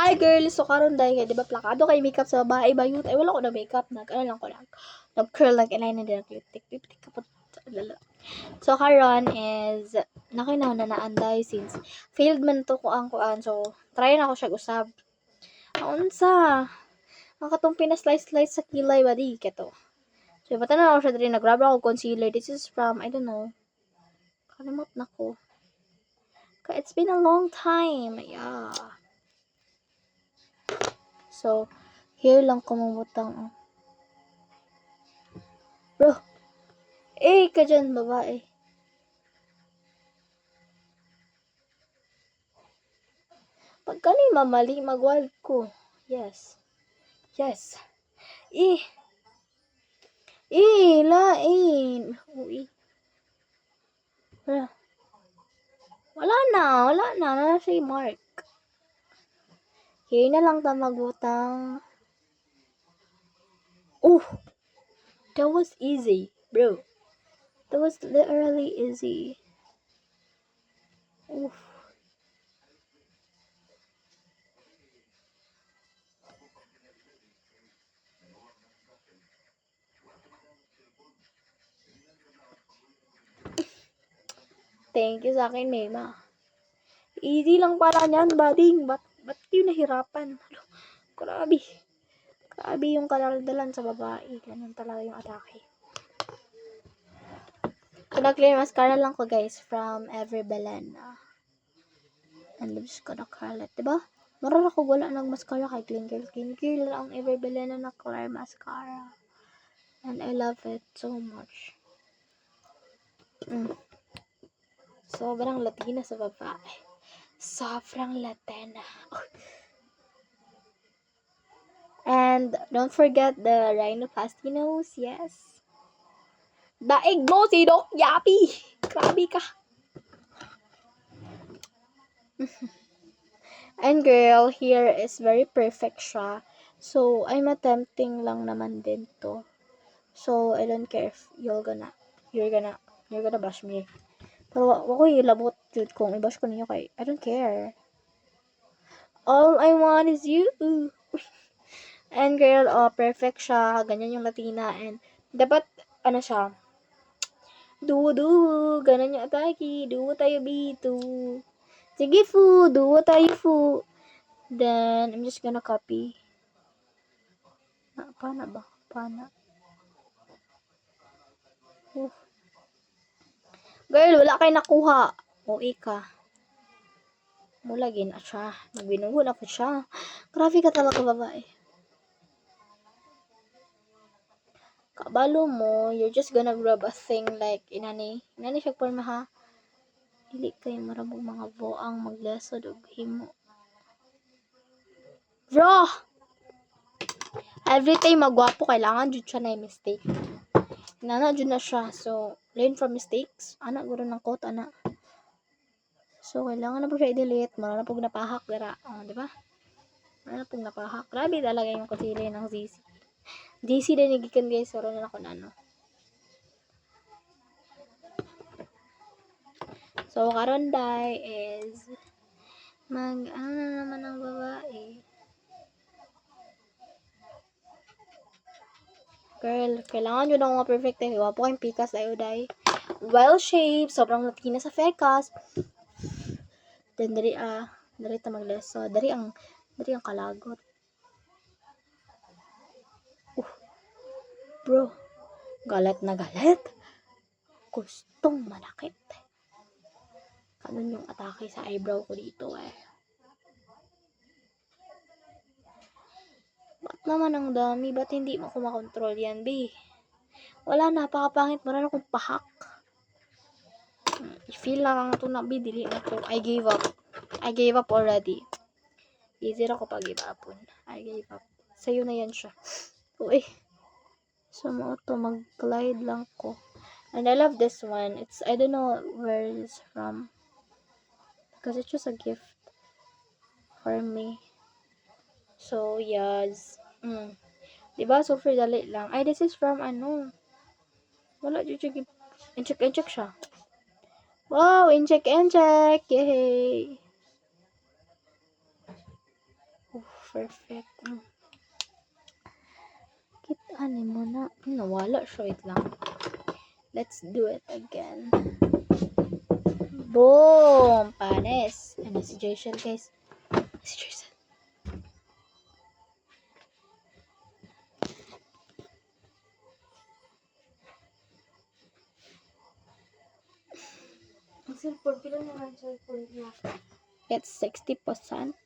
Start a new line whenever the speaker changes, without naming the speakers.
Hi girl, so karon dahil nga, di ba plakado kay makeup sa babae ba yun? Ay, wala ko na makeup. Ano lang ko lang. Nag-curl, nag-eyeliner din. Tik-tik kapot. So, karon is, nakinaw na naanday since failed man to ko ang kuan. So, try na ako siya usab. Unsa? Ang katong pina-slice-slice sa kilay ba di keto. So, bata na ako siya dali. Nag-grab ako concealer. This is from, I don't know. Kalimot na ko. It's been a long time. Yeah. So, here lang kumumutang. Bro, ka dyan, babae. Pagka ni mamali, magwald ko. Yes. Yes. Lain. Uy. Wala na. Wala si Mark. Here na lang ta magbutang. That was easy, bro. That was literally easy. Thank you sa akin, Mema. Easy lang pala niyan, bading. Ba't yun nahirapan? Grabe. Grabe yung kalaldalan sa babae. Ganun talaga yung atake. So, nag-clear mascara lang ko, guys, from Ever Belen. And I'm just gonna curl it, diba? Marara ko wala ng mascara kay Skincare lang ang Ever Belen na clear mascara. And I love it so much. Sobrang Latina sa babae. Sobrang Latina. And don't forget the rhinoplasty nose, yes. Daig mo si Doc Yapi. Grabe ka. And girl, here is very perfect siya. So, I'm attempting lang naman din to. So, I don't care if you're gonna bash me. Pero ako ilabot jud kung i-bash ko ninyo kay I don't care. All I want is you. And girl, perfect siya. Ganyan yung Latina. And dapat, siya. Duo, ganun yung atake. Duo tayo, B2. Sige, fu. Duo tayo, fu. Then, I'm just gonna copy. Pana ba? Pana. Girl, wala kayo nakuha. O, ka. Mulagin na siya. Nagbinungo na ko siya. Grabe ka talaga, babae. Kabalo mo, you're just gonna grab a thing like, inani siya porma ha. Dili kayo marabong mga boang maglesod og himo. Bro! Every time magwapo, kailangan jud siya na mistake. Nana jud na siya. So, learn from mistakes. Anak guro ng quote, anak. So, kailangan na po siya i-delete. Mara na po napahak, dira. Di ba? Mara na po napahak. Grabe talaga yung concealer ng ZC. ZC din nagikan, guys. Saro na ako na, So, karon day is na naman ang babae. Girl, kailangan nyo na mga perfect eh. Wapo kayong pikas ayo day. Well shaped, sobrang Latina sa fekas. Then dari ta magleso. Dari ang kalagot. Bro, galit na galit. Gustong manakit. Kanon yung atake sa eyebrow ko dito eh. Ba't naman ang dami? Ba't hindi mo ko makontrol yan, B? Wala, napakapangit mo na akong pahak. I-feel na lang ito na, B. Dili na to. I gave up already. Easy na ko pag-give upon. I gave up. Sa'yo na yan siya. Uy. So, mo to mag-glide lang ko. And I love this one. It's, I don't know where it's from. Because it's just a gift for me. So, yes. Diba? Super dali lang. Ay, this is from Wala, jujug. Incheck siya. Wow, incheck. Yay! Oh, perfect. Kita mo na. Nawala siya. Wait lang. Let's do it again. Boom! Pares. Ano si Jason, guys? Si Jason.
Ang cellphone, pila naman cellphone niya.
It's 60%.